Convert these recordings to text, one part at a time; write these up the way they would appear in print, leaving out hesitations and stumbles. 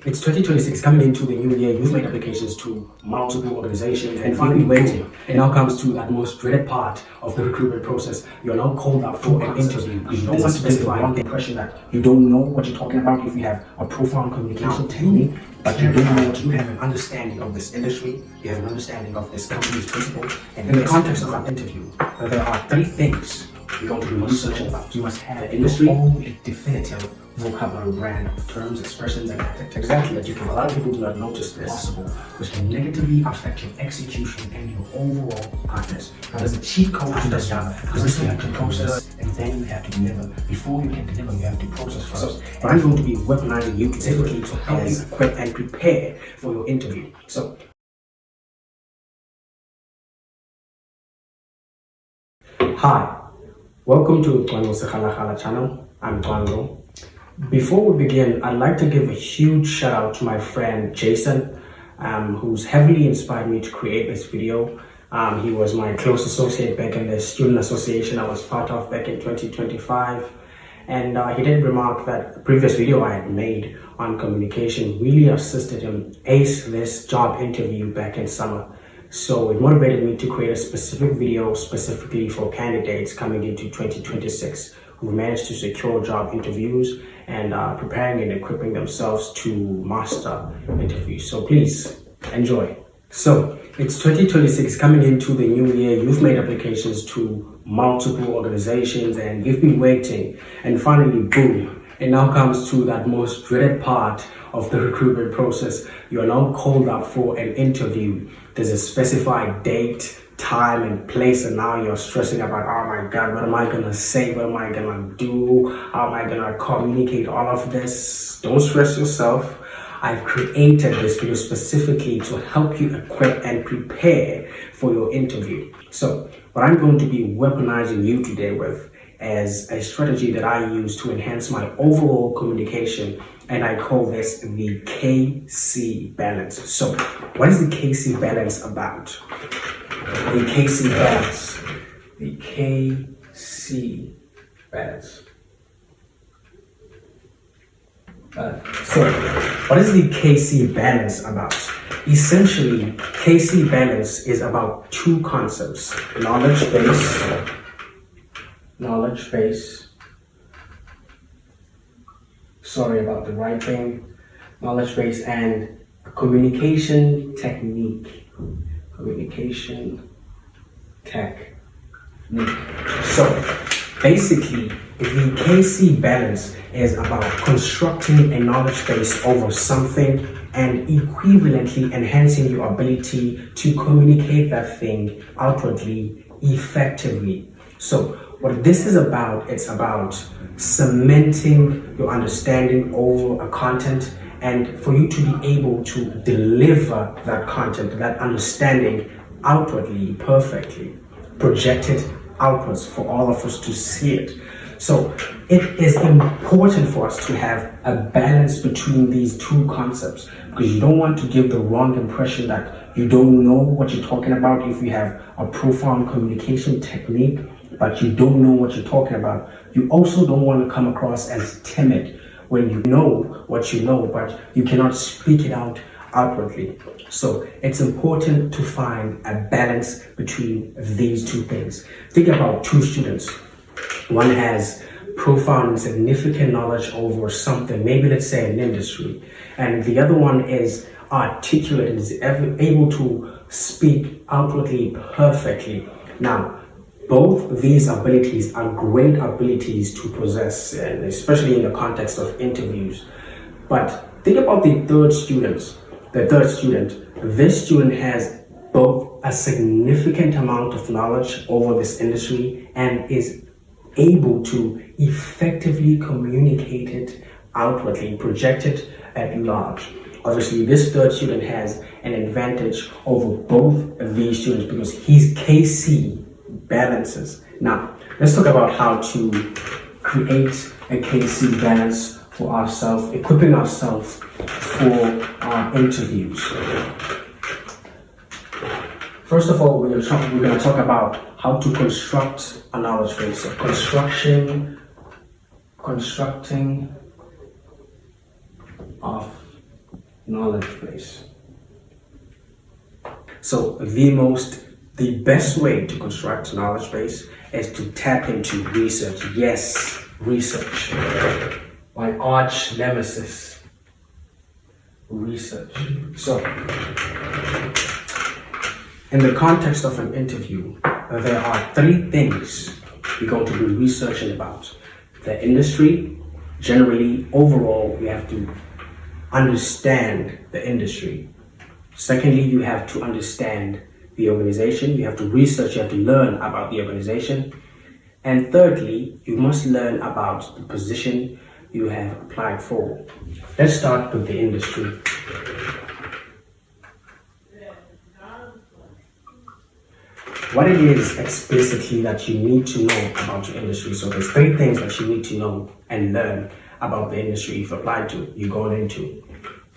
It's 2026 coming into the new year. You've made applications to multiple organizations and finally waiting. It now comes to that most dreaded part of the recruitment process. You're now called up for an interview. You don't want to give the wrong impression that you don't know what you're talking about if you have a profound communication technique, but you don't know what you have an understanding of this industry, you have an understanding of this company's principle, and in the context of that interview, there are three things you're going to be researching about. You must have an industry, a definitive vocabulary brand of terms, expressions, and tactics. Exactly, that you can. A lot of people do not notice this possible, which can negatively affect your execution and your overall progress. Now, there's a cheat code to this job because you have to process and then you have to deliver. Before you can deliver, you have to process first. So, I'm going to be weaponizing you specifically to help you equip and prepare for your interview. So, hi. Welcome to Twango Sekhala channel. I'm Twango. Before we begin, I'd like to give a huge shout out to my friend Jason, who's heavily inspired me to create this video. He was my close associate back in the student association I was part of back in 2025. And he did remark that the previous video I had made on communication really assisted him ace this job interview back in summer. So it motivated me to create a specific video specifically for candidates coming into 2026 who managed to secure job interviews and preparing and equipping themselves to master interviews. So please enjoy. So it's 2026 coming into the new year. You've made applications to multiple organizations and you've been waiting, and finally, boom. It now comes to that most dreaded part of the recruitment process. You are now called up for an interview. There's a specified date, time, and place, and now you're stressing about, oh my God, what am I gonna say? What am I gonna do? How am I gonna communicate all of this? Don't stress yourself. I've created this video specifically to help you equip and prepare for your interview. So what I'm going to be weaponizing you today with as a strategy that I use to enhance my overall communication, and I call this the KC balance. So what is the KC balance about? The KC balance. The KC balance. So what is the KC balance about? Essentially, KC balance is about two concepts: knowledge base, sorry about the writing, knowledge base, and communication technique. So basically, the KC balance is about constructing a knowledge base over something and equivalently enhancing your ability to communicate that thing outwardly effectively. So what this is about, it's about cementing your understanding over a content, and for you to be able to deliver that content, that understanding outwardly perfectly, project it outwards for all of us to see it. So it is important for us to have a balance between these two concepts, because you don't want to give the wrong impression that you don't know what you're talking about if you have a profound communication technique, but you don't know what you're talking about. You also don't want to come across as timid when you know what you know, but you cannot speak it out outwardly. So it's important to find a balance between these two things. Think about two students. One has profound and significant knowledge over something, maybe let's say an industry, and the other one is articulate and is able to speak outwardly perfectly. Now, both these abilities are great abilities to possess, and especially in the context of interviews. But think about the third student. This student has both a significant amount of knowledge over this industry and is able to effectively communicate it outwardly, project it at large. Obviously, this third student has an advantage over both of these students because his KC balances. Now, let's talk about how to create a KC balance for ourselves, equipping ourselves for our interviews. First of all, we're going to talk about how to construct a knowledge base. So constructing of knowledge base. So the best way to construct knowledge base is to tap into research. Yes, research. My arch nemesis, research. So, in the context of an interview, there are 3 things you're going to be researching about. The industry, generally, overall, you have to understand the industry. Secondly, you have to understand the organization. You have to research, you have to learn about the organization. And thirdly, you must learn about the position you have applied for. Let's start with the industry. What it is explicitly that you need to know about your industry. So there's 3 things that you need to know and learn about the industry you've applied to, you're going into.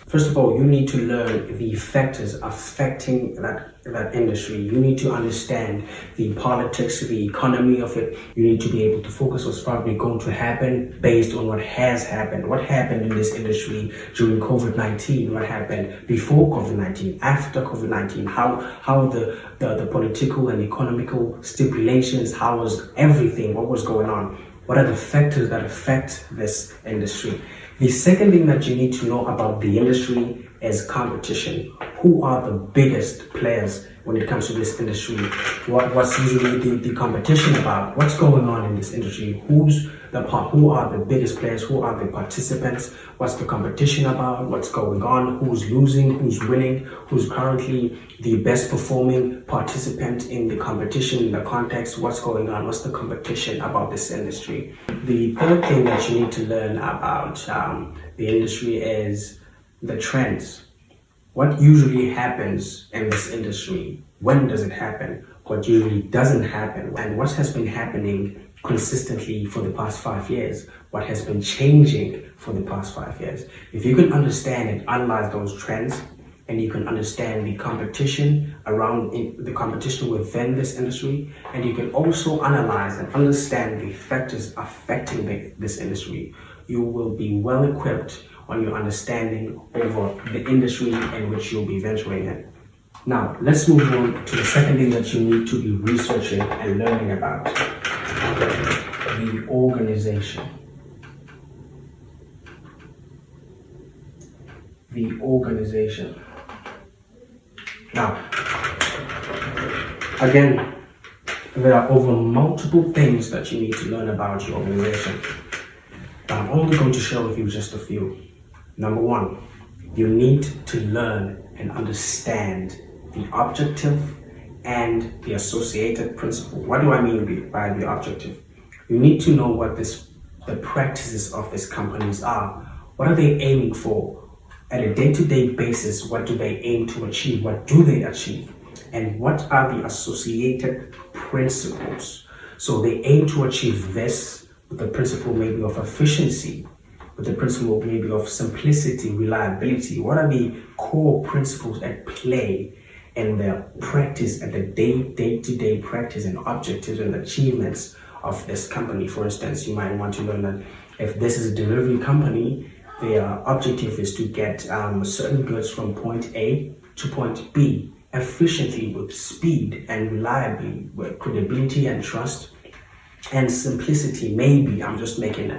First of all, you need to learn the factors affecting that industry. You need to understand the politics, the economy of it. You need to be able to focus on what's probably going to happen based on what has happened. What happened in this industry during COVID-19? What happened before COVID-19? After COVID-19? How the political and economical stipulations? How was everything? What was going on? What are the factors that affect this industry? The second thing that you need to know about the industry is competition. Who are the biggest players when it comes to this industry? What's usually the competition about? What's going on in this industry? Who are the biggest players? Who are the participants? What's the competition about? What's going on? Who's losing? Who's winning? Who's currently the best performing participant in the competition, in the context? What's going on? What's the competition about this industry? The third thing that you need to learn about the industry is the trends. What usually happens in this industry? When does it happen? What usually doesn't happen? And what has been happening consistently for the past 5 years? What has been changing for the past 5 years? If you can understand and analyze those trends, and you can understand the competition the competition within this industry, and you can also analyze and understand the factors affecting this industry, you will be well equipped on your understanding over the industry in which you'll be venturing in. Now, let's move on to the second thing that you need to be researching and learning about: the organization. The organization. Now, again, there are over multiple things that you need to learn about your organization. But I'm only going to share with you just a few. Number 1, you need to learn and understand the objective and the associated principle. What do I mean by the objective? You need to know what the practices of these companies are. What are they aiming for? At a day-to-day basis, what do they aim to achieve? What do they achieve? And what are the associated principles? So they aim to achieve this with the principle maybe of efficiency, with the principle maybe of simplicity, reliability. What are the core principles at play in their practice, at the day-to-day practice and objectives and achievements of this company? For instance, you might want to learn that if this is a delivery company, their objective is to get certain goods from point A to point B efficiently, with speed and reliably, with credibility and trust and simplicity. Maybe I'm just making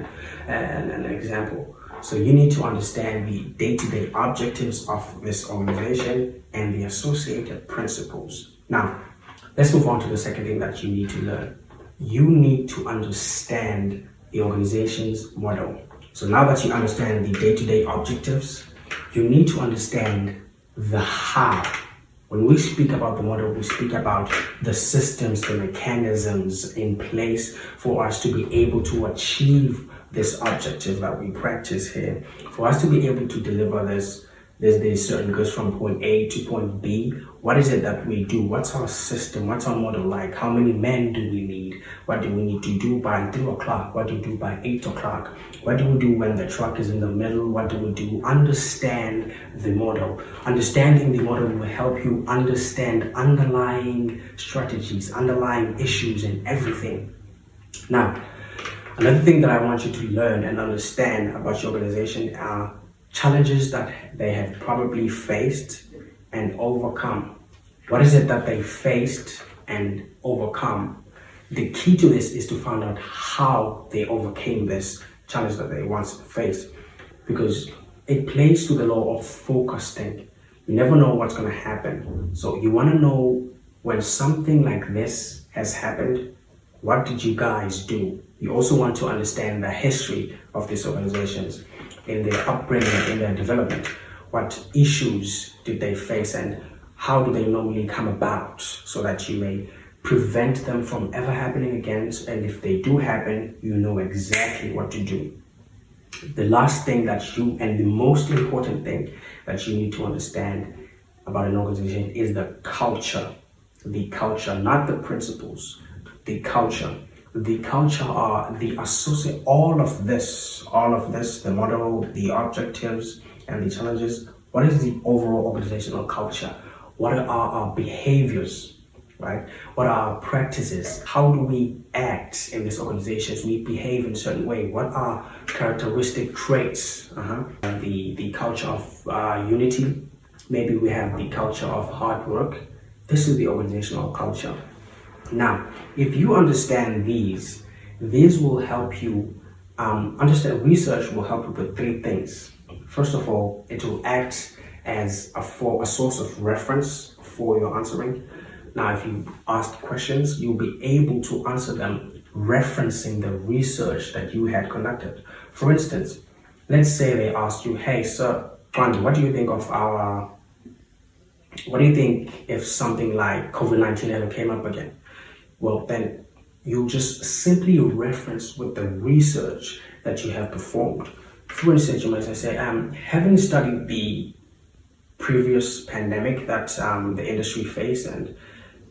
an example. So you need to understand the day-to-day objectives of this organization and the associated principles. Now, let's move on to the second thing that you need to learn. You need to understand the organization's model. So now that you understand the day-to-day objectives, you need to understand the how. When we speak about the model, we speak about the systems, the mechanisms in place for us to be able to achieve this objective that we practice here. For us to be able to deliver there's certain goods from point A to point B. What is it that we do? What's our system? What's our model like? How many men do we need? What do we need to do by 3 o'clock? What do we do by 8 o'clock? What do we do when the truck is in the middle? What do we do? Understand the model. Understanding the model will help you understand underlying strategies, underlying issues and everything. Now, another thing that I want you to learn and understand about your organization are challenges that they have probably faced and overcome. What is it that they faced and overcome? The key to this is to find out how they overcame this challenge that they once faced, because it plays to the law of forecasting. You never know what's going to happen. So you want to know when something like this has happened, what did you guys do? You also want to understand the history of these organizations in their upbringing, in their development. What issues did they face and how do they normally come about, so that you may prevent them from ever happening again. And if they do happen, you know exactly what to do. The last thing and the most important thing that you need to understand about an organization is the culture. The culture, not the principles, the culture. The culture are the associate, all of this, the model, the objectives, and the challenges. What is the overall organizational culture? What are our behaviors, right? What are our practices? How do we act in these organizations? We behave in a certain way. What are characteristic traits? The culture of unity. Maybe we have the culture of hard work. This is the organizational culture. Now, if you understand these will help you understand. Research will help you with three things. First of all, it will act as a source of reference for your answering. Now, if you ask questions, you'll be able to answer them referencing the research that you had conducted. For instance, let's say they ask you, hey, sir, Andy, what do you think if something like COVID-19 ever came up again? Well, then you just simply reference with the research that you have performed. For instance, you might say, having studied the previous pandemic that the industry faced and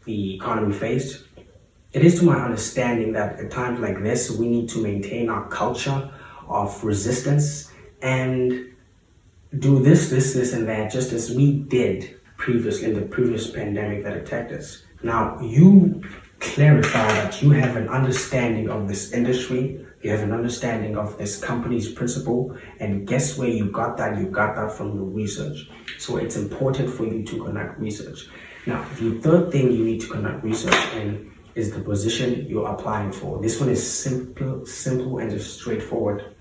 the economy faced, it is to my understanding that at times like this, we need to maintain our culture of resistance and do this, and that, just as we did previously in the previous pandemic that attacked us. Now, you clarify that you have an understanding of this industry, you have an understanding of this company's principle, and guess where you got that? You got that from the research. So it's important for you to conduct research. Now, the third thing you need to conduct research in is the position you're applying for. This one is simple and just straightforward.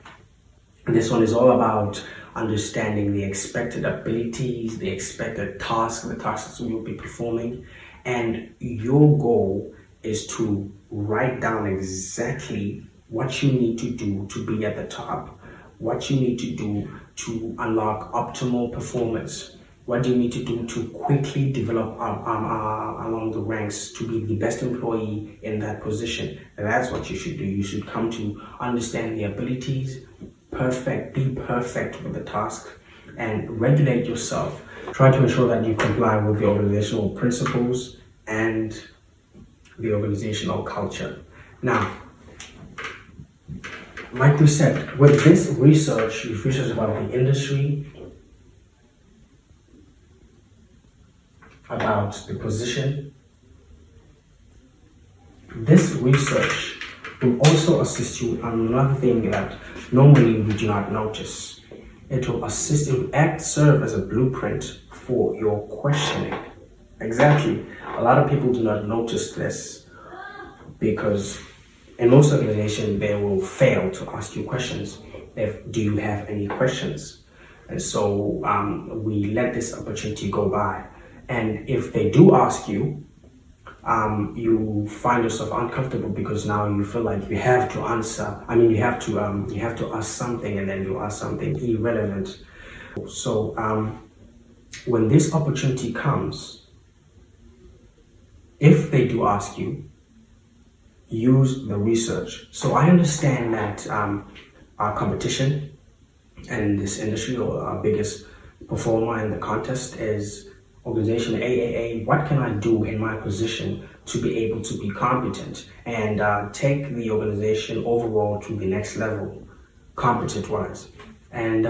And this one is all about understanding the expected abilities, the expected tasks, the tasks that you'll be performing. And your goal is to write down exactly what you need to do to be at the top, what you need to do to unlock optimal performance, what do you need to do to quickly develop along the ranks to be the best employee in that position. And that's what you should do. You should come to understand the abilities, be perfect with the task, and regulate yourself. Try to ensure that you comply with the organizational principles and the organizational culture. Now, like we said, with this research, you've researched about the industry, about the position. This research will also assist you on another thing that normally we do not notice. It will serve as a blueprint for your questioning. Exactly. A lot of people do not notice this because in most organizations, they will fail to ask you questions. Do you have any questions? And so we let this opportunity go by. And if they do ask you, you find yourself uncomfortable because now you feel like you have to answer. You have to ask something, and then you ask something irrelevant. So when this opportunity comes, if they do ask you, use the research. So I understand that our competition in this industry, or our biggest performer in the contest, is organization AAA. What can I do in my position to be able to be competent and take the organization overall to the next level, competent-wise? And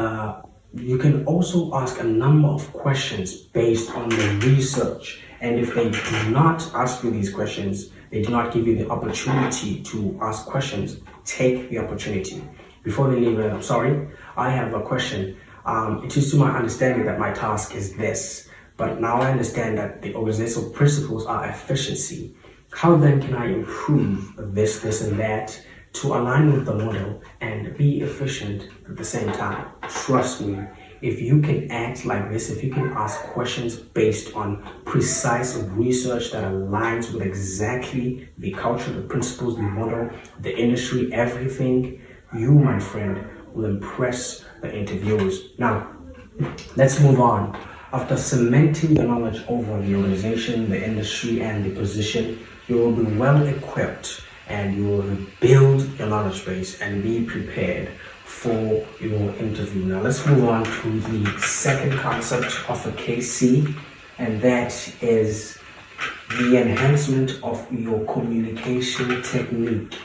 you can also ask a number of questions based on the research. And if they do not ask you these questions, they do not give you the opportunity to ask questions, take the opportunity. Before they leave, I'm sorry, I have a question. It is to my understanding that my task is this, but now I understand that the organizational principles are efficiency. How then can I improve this, and that to align with the model and be efficient at the same time? Trust me, if you can act like this, if you can ask questions based on precise research that aligns with exactly the culture, the principles, the model, the industry, everything, you, my friend, will impress the interviewers. Now, let's move on. After cementing your knowledge over the organization, the industry, and the position, you will be well equipped and you will build your knowledge base and be prepared for your interview. Now, let's move on to the second concept of a KC, and that is the enhancement of your communication technique.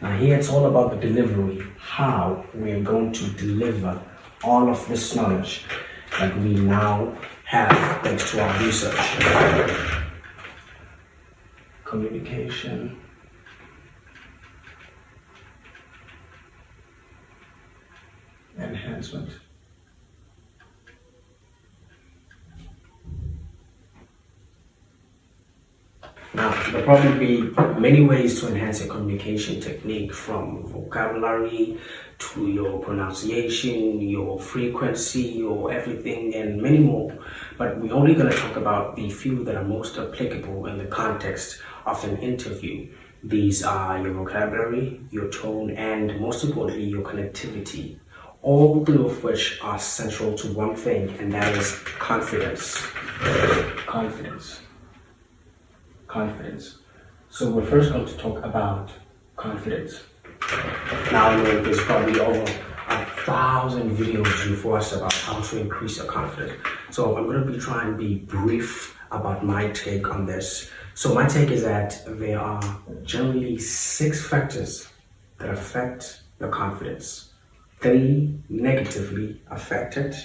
Now, here it's all about the delivery, how we are going to deliver all of this knowledge that we now have thanks to our research. Communication enhancement. Now, there'll probably be many ways to enhance your communication technique, from vocabulary to your pronunciation, your frequency, your everything, and many more. But we're only going to talk about the few that are most applicable in the context of an interview. These are your vocabulary, your tone, and most importantly, your connectivity. All three of which are central to one thing, and that is confidence. Confidence. So we're first going to talk about confidence. Now, there's probably over 1,000 videos you've watched about how to increase your confidence. So I'm going to be trying to be brief about my take on this. So my take is that there are generally 6 factors that affect your confidence. 3 negatively affect it,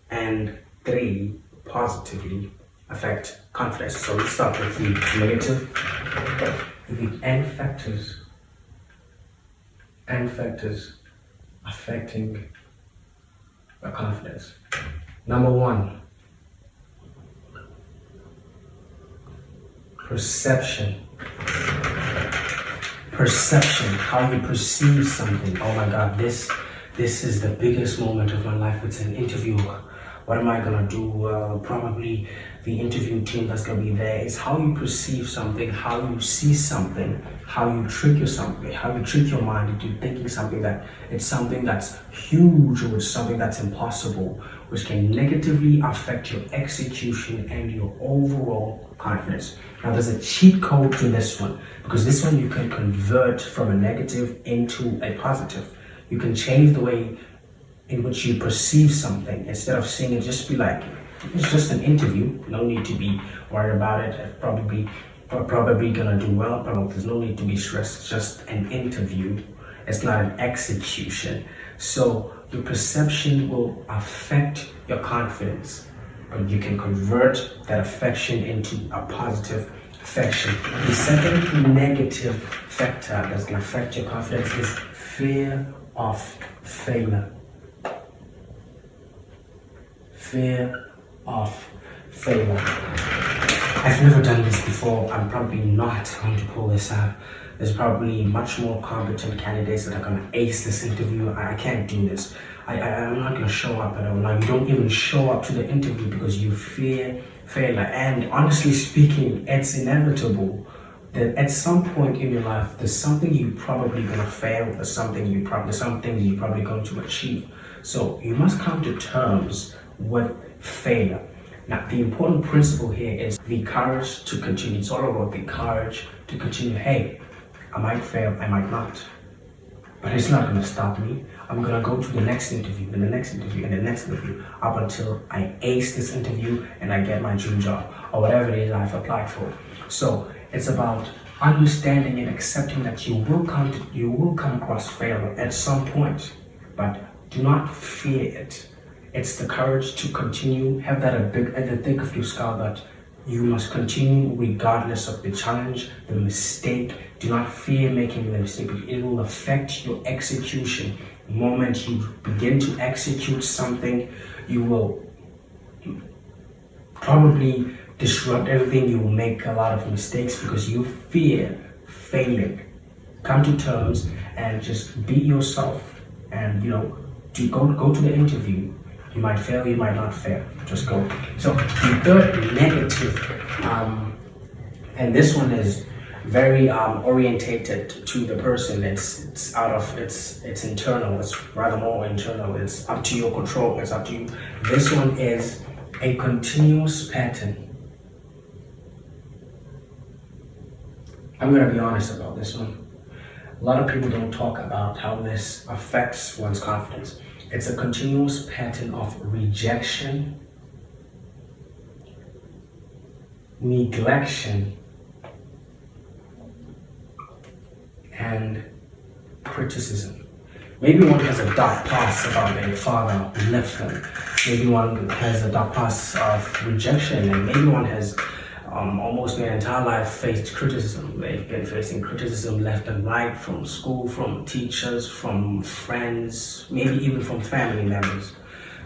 and 3 positively affect confidence. So let's start with the negative. The N factors affecting your confidence. Number 1, perception, how you perceive something. Oh my God, this is the biggest moment of my life. It's an interview. What am I gonna do? Probably the interview team that's gonna be there. It's how you perceive something, how you see something, how you trick your mind into thinking something that's huge, or it's something that's impossible, which can negatively affect your execution and your overall confidence. Now, there's a cheat code to this one, because this one you can convert from a negative into a positive. You can change the way in which you perceive something. Instead of seeing it, just be like, it's just an interview, no need to be worried about it. It's probably gonna do well, but there's no need to be stressed. It's just an interview, it's not an execution. So your perception will affect your confidence, but you can convert that affection into a positive affection. The second negative factor that's gonna affect your confidence is fear of failure. Fear of failure. I've never done this before. I'm probably not going to pull this out. There's probably much more competent candidates that are going to ace this interview. I can't do this. I'm not going to show up at all. Now, you don't even show up to the interview because you fear failure. And honestly speaking, it's inevitable that at some point in your life, there's something you're probably going to fail, there's something you're probably going to achieve. So you must come to terms with failure. Now, the important principle here is the courage to continue. It's all about the courage to continue. Hey, I might fail, I might not, but it's not going to stop me. I'm going to go to the next interview, and the next interview, and the next interview, up until I ace this interview and I get my dream job, or whatever it is I've applied for. So it's about understanding and accepting that you will come across failure at some point, but do not fear it. It's the courage to continue, have that at the thick of your skull, that you must continue regardless of the challenge, the mistake. Do not fear making the mistake. It will affect your execution. The moment you begin to execute something, You will probably disrupt everything. You will make a lot of mistakes because you fear failing. Come to terms and just be yourself, and to go to the interview. You might fail, you might not fail. Just go. So the third negative, and this one is very orientated to the person. It's out of it's internal. It's rather more internal. It's up to your control. It's up to you. This one is a continuous pattern. I'm gonna be honest about this one. A lot of people don't talk about how this affects one's confidence. It's a continuous pattern of rejection, neglection, and criticism. Maybe one has a dark past about a father who left them. Maybe one has a dark past of rejection, and maybe one has almost their entire life faced criticism. They've been facing criticism left and right, from school, from teachers, from friends, maybe even from family members.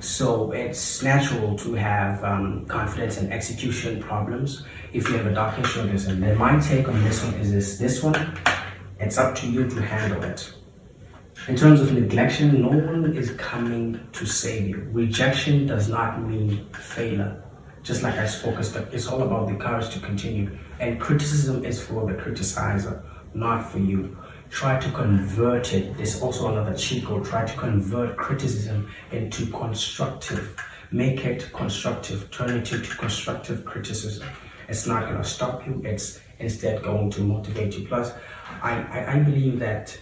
So it's natural to have confidence and execution problems if you have a dark history of this. And then my take on this one is this one, it's up to you to handle it. In terms of neglection, no one is coming to save you. Rejection does not mean failure. Just like I spoke, it's all about the courage to continue. And criticism is for the criticizer, not for you. Try to convert it. There's also another cheat code. Try to convert criticism into constructive. Make it constructive. Turn it into constructive criticism. It's not going to stop you. It's instead going to motivate you. Plus, I believe that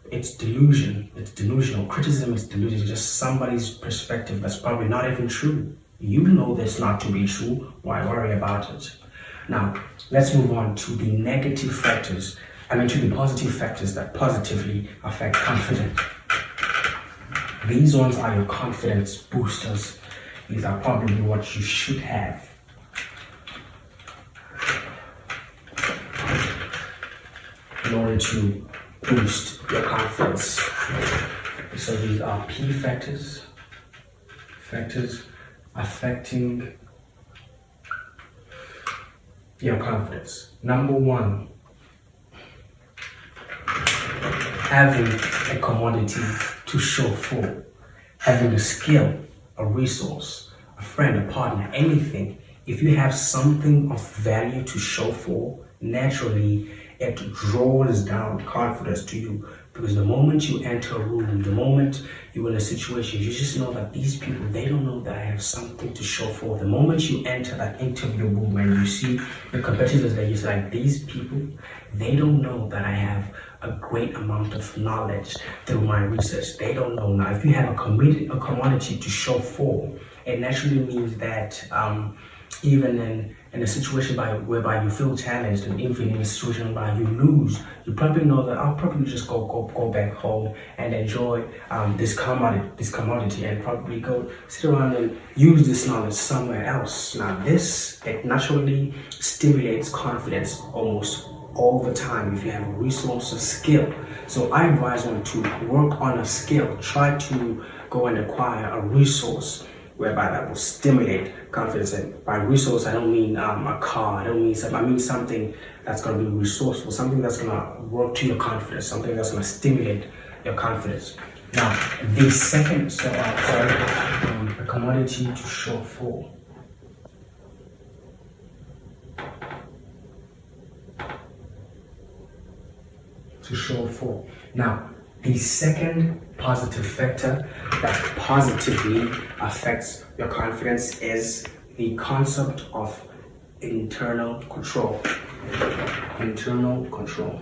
it's delusion. It's delusional. Criticism is delusion. It's just somebody's perspective that's probably not even true. You know this not to be true. Why worry about it? Now, let's move on to the negative factors. To the positive factors that positively affect confidence. These ones are your confidence boosters. These are probably what you should have. In order to boost your confidence. So these are P factors. Factors affecting your confidence. Number one, having a commodity to show for, having a skill, a resource, a friend, a partner, anything. If you have something of value to show for, naturally it draws down confidence to you. Because the moment you enter a room, the moment you're in a situation, you just know that these people, they don't know that I have something to show for. The moment you enter that interview room and you see the competitors, that you're like, these people, they don't know that I have a great amount of knowledge through my research. They don't know. Now, if you have a commodity to show for, it naturally means that even in a situation whereby you feel challenged, and even in a situation whereby you lose, you probably know that I'll probably just go back home and enjoy this commodity and probably go sit around and use this knowledge somewhere else. Now it naturally stimulates confidence almost all the time if you have a resource or skill. So I advise one to work on a skill. Try to go and acquire a resource whereby that will stimulate confidence. And by resource, I don't mean a car. I don't mean something. I mean something that's going to be resourceful, something that's going to work to your confidence, something that's going to stimulate your confidence. Now, the second, a commodity to show for. Now, the second positive factor that positively affects your confidence is the concept of internal control. Internal control.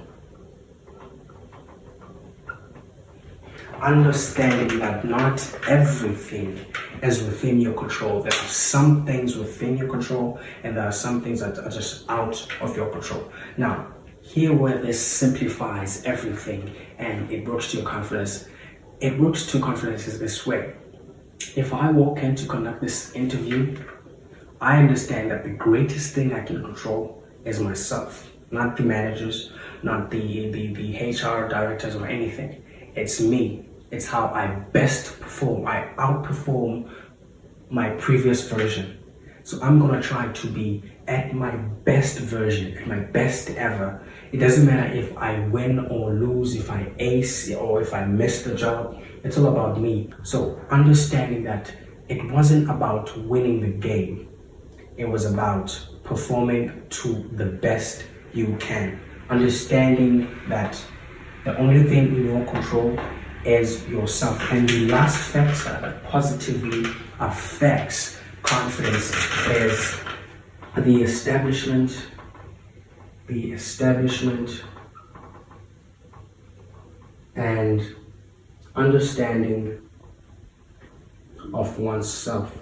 Understanding that not everything is within your control. There are some things within your control, and there are some things that are just out of your control. Now, here where this simplifies everything and it works to your confidence, it works to confidence is this way. If I walk in to conduct this interview, I understand that the greatest thing I can control is myself, not the managers, not the HR directors or anything. It's me. It's how I best perform. I outperform my previous version. So I'm gonna try to be at my best version, at my best ever. It doesn't matter if I win or lose, if I ace or if I miss the job. It's all about me. So understanding that it wasn't about winning the game. It was about performing to the best you can. Understanding that the only thing in your control is yourself. And the last factor that positively affects confidence is the establishment and understanding of oneself.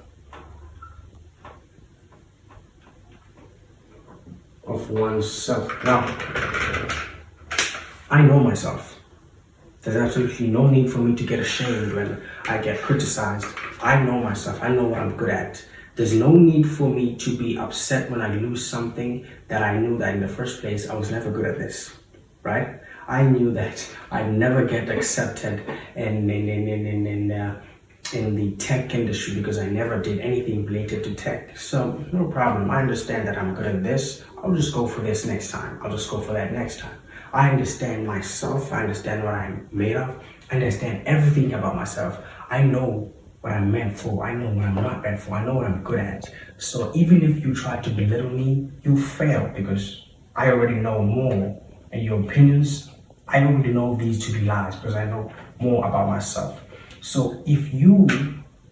Now, I know myself. There's absolutely no need for me to get ashamed when I get criticized. I know myself. I know what I'm good at. There's no need for me to be upset when I lose something that I knew that in the first place I was never good at this, right? I knew that I'd never get accepted in the tech industry because I never did anything related to tech. So no problem. I understand that I'm good at this. I'll just go for this next time. I'll just go for that next time. I understand myself. I understand what I'm made of. I understand everything about myself. I know what I'm meant for. I know what I'm not meant for. I know what I'm good at. So even if you try to belittle me, you fail because I already know more. And your opinions, I already know these to be lies because I know more about myself. So if you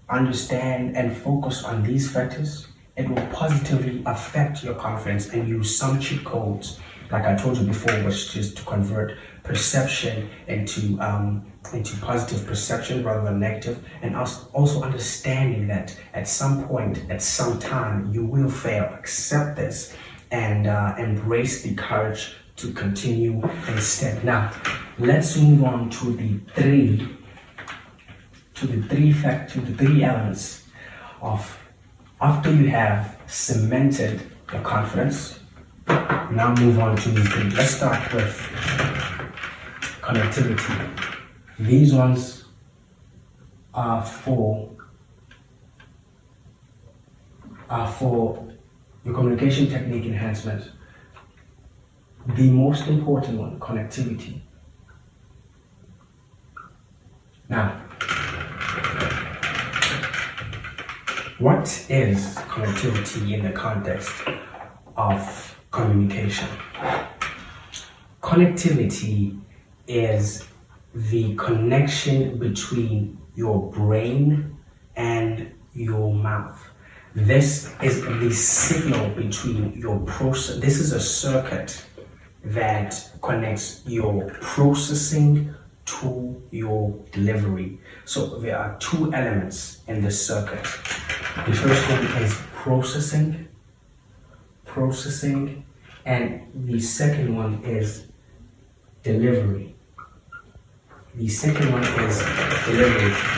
understand and focus on these factors, it will positively affect your confidence and use some cheat codes, like I told you before, which is to convert perception into positive perception rather than negative, and also understanding that at some point, at some time, you will fail. Accept this and embrace the courage to continue instead. Now, let's move on to the three elements of after you have cemented your confidence. Now move on to these three. Let's start with connectivity. These ones are for your communication technique enhancement. The most important one, connectivity. Now, what is connectivity in the context of communication? Connectivity is the connection between your brain and your mouth. This is the signal between your process. This is a circuit that connects your processing to your delivery. So there are two elements in this circuit. The first one is processing, and the second one is delivery.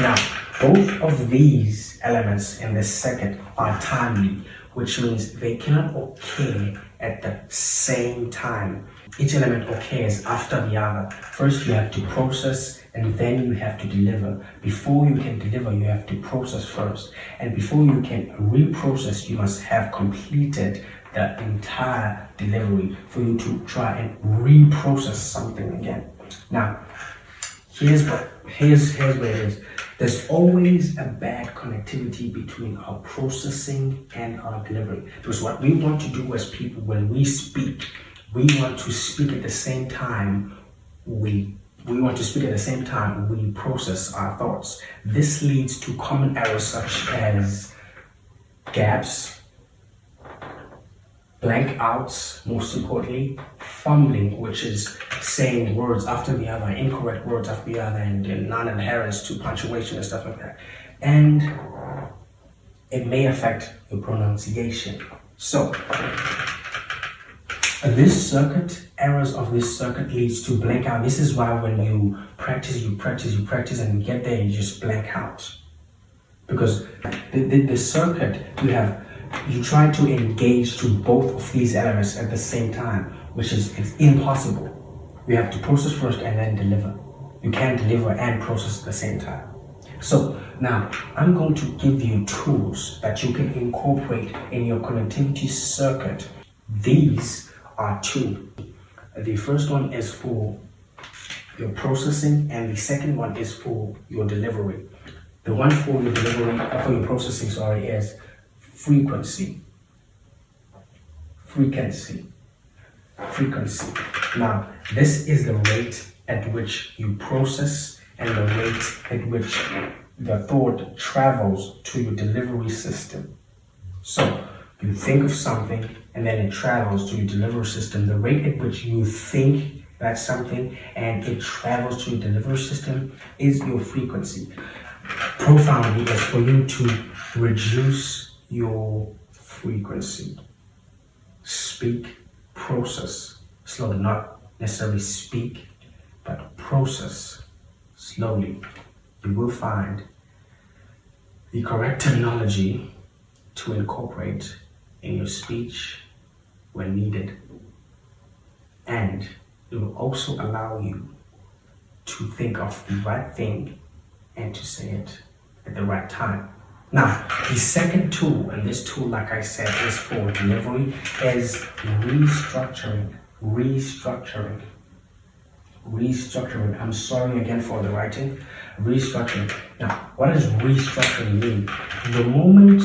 Now, both of these elements in this circuit are timely, which means they cannot occur at the same time. Each element occurs after the other. First, you have to process, and then you have to deliver. Before you can deliver, you have to process first. And before you can reprocess, you must have completed the entire delivery for you to try and reprocess something again. Now, here's where it is. There's always a bad connectivity between our processing and our delivery. Because what we want to do as people, when we speak, we want to speak at the same time we process our thoughts. This leads to common errors such as gaps, blank outs, most importantly, fumbling, which is saying words after the other, incorrect words after the other, and non-adherence to punctuation and stuff like that. And it may affect your pronunciation. So, errors of this circuit leads to blank out. This is why when you practice, and you get there, you just blank out. Because the circuit, you try to engage to both of these elements at the same time, which is it's impossible. You have to process first and then deliver. You can't deliver and process at the same time. So Now, I'm going to give you tools that you can incorporate in your connectivity circuit. These are two. The first one is for your processing, and the second one is for your delivery. The one for your delivery, for your processing, sorry, is frequency. Now, this is the rate at which you process and the rate at which the thought travels to your delivery system. So, you think of something and then it travels to your delivery system. The rate at which you think that's something and it travels to your delivery system is your frequency. Profoundly is for you to reduce your frequency. Speak, process slowly, not necessarily speak, but process slowly. You will find the correct terminology to incorporate in your speech when needed. And it will also allow you to think of the right thing and to say it at the right time. Now, the second tool, and this tool, like I said, is for delivery, is restructuring. I'm sorry again for the writing. Restructuring. Now, what does restructuring mean? The moment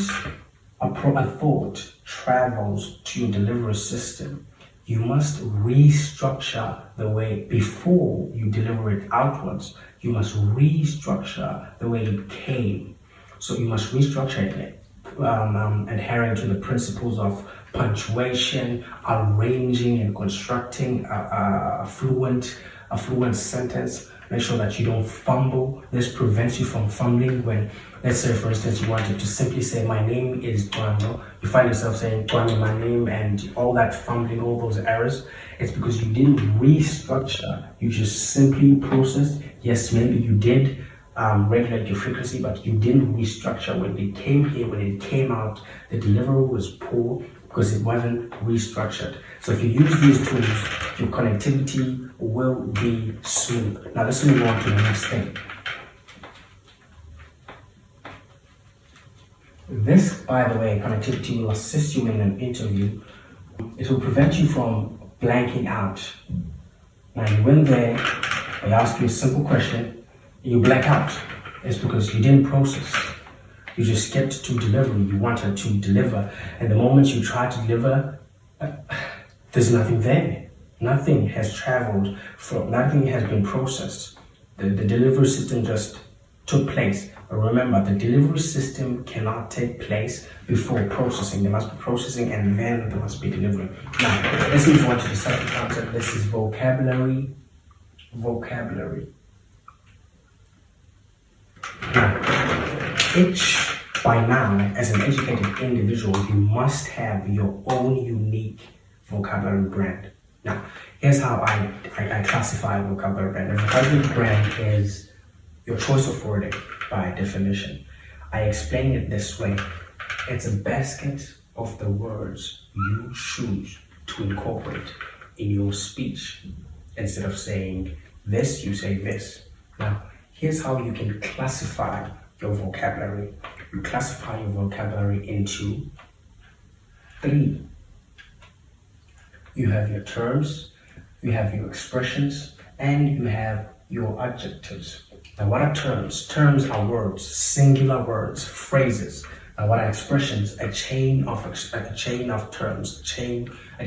a thought travels to your delivery system, you must restructure the way before you deliver it outwards. You must restructure the way it came. So you must restructure it, adhering to the principles of punctuation, arranging and constructing a fluent sentence. Make sure that you don't fumble. This prevents you from fumbling when, let's say, for instance, you wanted to simply say, my name is Guano. You find yourself saying, Guano, my name, and all that fumbling, all those errors. It's because you didn't restructure. You just simply processed. Yes, maybe you did regulate your frequency, but you didn't restructure. When it came here, when it came out, the delivery was poor because it wasn't restructured. So if you use these tools, your connectivity will be smooth. Now let's move on to the next thing. This, by the way, connectivity will assist you in an interview. It will prevent you from blanking out. Now you went there, they ask you a simple question, you blank out. It's because you didn't process. You just skipped to delivery. You wanted to deliver, and the moment you try to deliver, there's nothing there. Nothing has traveled from, nothing has been processed. The delivery system just took place. But remember, the delivery system cannot take place before processing. There must be processing and then there must be delivery. Now, let's move on to the second concept. This is vocabulary. Now, by now, as an educated individual, you must have your own unique vocabulary brand. Now, here's how I classify a vocabulary brand. A vocabulary brand is your choice of wording by definition. I explain it this way. It's a basket of the words you choose to incorporate in your speech. Instead of saying this, you say this. Now, here's how you can classify your vocabulary. You classify your vocabulary into 3. You have your terms, you have your expressions, and you have your adjectives. Now, what are terms? Terms are words, singular words, phrases. Now, what are expressions? A chain of terms, a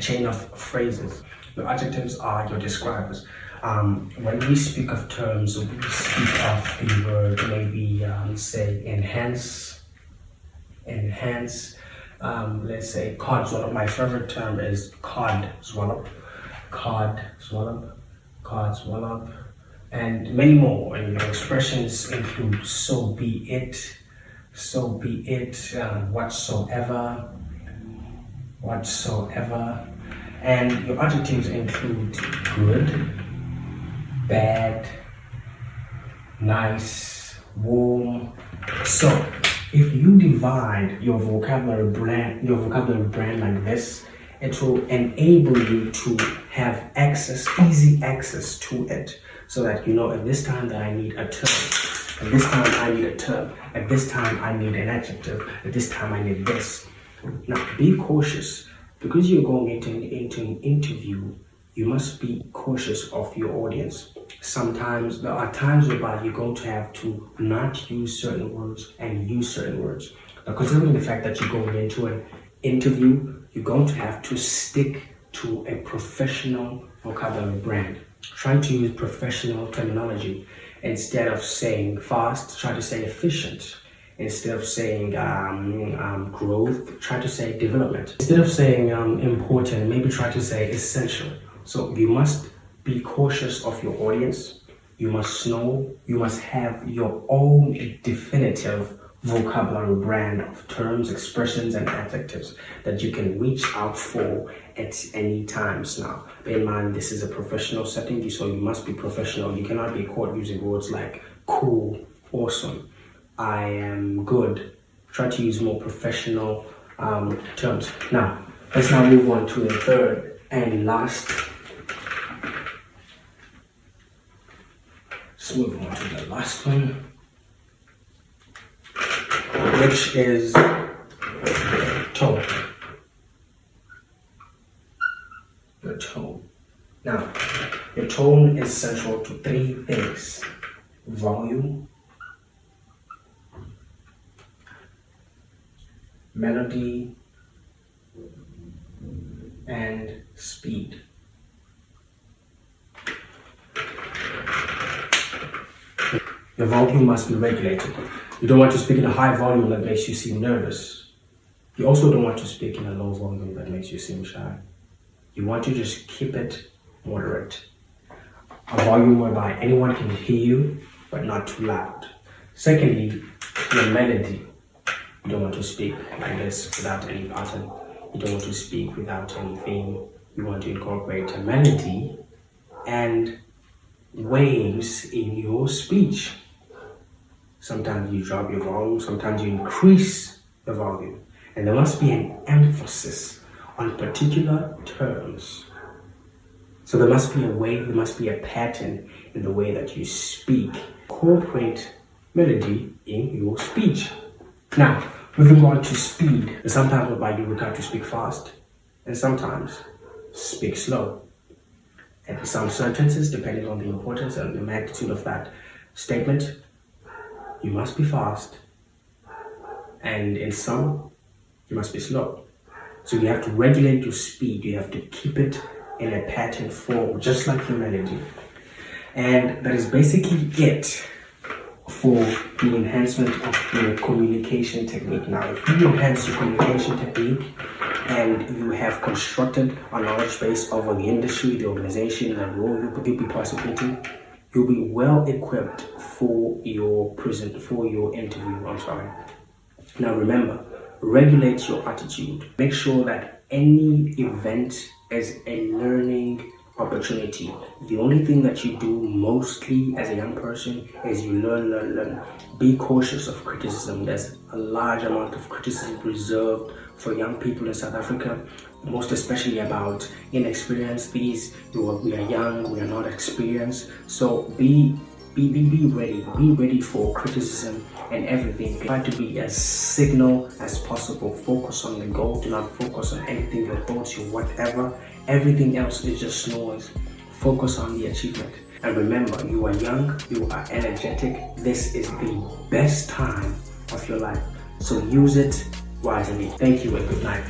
chain of phrases. Your adjectives are your describers. When we speak of terms, we speak of the word maybe say enhance. Let's say cod swallow. My favorite term is cod swallow, and many more. And your expressions include so be it, whatsoever, and your adjectives include good, bad, nice, warm. So if you divide your vocabulary brand like this, it will enable you to have easy access to it, so that you know at this time that I need a term, At this time, I need a term. At this time, I need an adjective. At this time, I need this. Now, be cautious. Because you're going into an interview, you must be cautious of your audience. Sometimes, there are times whereby you're going to have to not use certain words and use certain words. Now, considering the fact that you're going into an interview, you're going to have to stick to a professional vocabulary brand. Try to use professional terminology. Instead of saying fast, try to say efficient. Instead of saying growth, try to say development. Instead of saying important, maybe try to say essential. So you must be cautious of your audience. You must know, you must have your own definitive vocabulary brand of terms, expressions, and adjectives that you can reach out for at any times. Now, bear in mind, this is a professional setting, so you must be professional. You cannot be caught using words like cool, awesome, I am good. Try to use more professional terms. Now, let's now move on to the third and last. Let's move on to the last one, which is tone. Your tone. Now, your tone is central to three things: volume, melody, and speed. Your volume must be regulated. You don't want to speak in a high volume that makes you seem nervous. You also don't want to speak in a low volume that makes you seem shy. You want to just keep it moderate. A volume whereby anyone can hear you, but not too loud. Secondly, your melody. You don't want to speak like this without any pattern. You don't want to speak without any theme. You want to incorporate a melody and waves in your speech. Sometimes you drop your volume, sometimes you increase the volume. And there must be an emphasis on particular terms. So there must be a way, there must be a pattern in the way that you speak. Incorporate melody in your speech. Now, moving on to speed. Sometimes whereby you require to speak fast, and sometimes speak slow. And some sentences, depending on the importance and the magnitude of that statement, you must be fast. And in some, you must be slow. So you have to regulate your speed. You have to keep it in a pattern form, just like your melody. And that is basically it for the enhancement of your communication technique. Now, if you enhance your communication technique and you have constructed a knowledge base over the industry, the organization, the role you'll be participating, you'll be well equipped for your interview. Now remember, regulate your attitude. Make sure that any event is a learning opportunity. The only thing that you do mostly as a young person is you learn. Be cautious of criticism. There's a large amount of criticism reserved for young people in South Africa, most especially about inexperience. We are young, we are not experienced. So be ready. Be ready for criticism and everything. Try to be as signal as possible. Focus on the goal. Do not focus on anything, your thoughts, your whatever. Everything else is just noise. Focus on the achievement. And remember, you are young, you are energetic. This is the best time of your life. So use it wisely. Thank you and good night.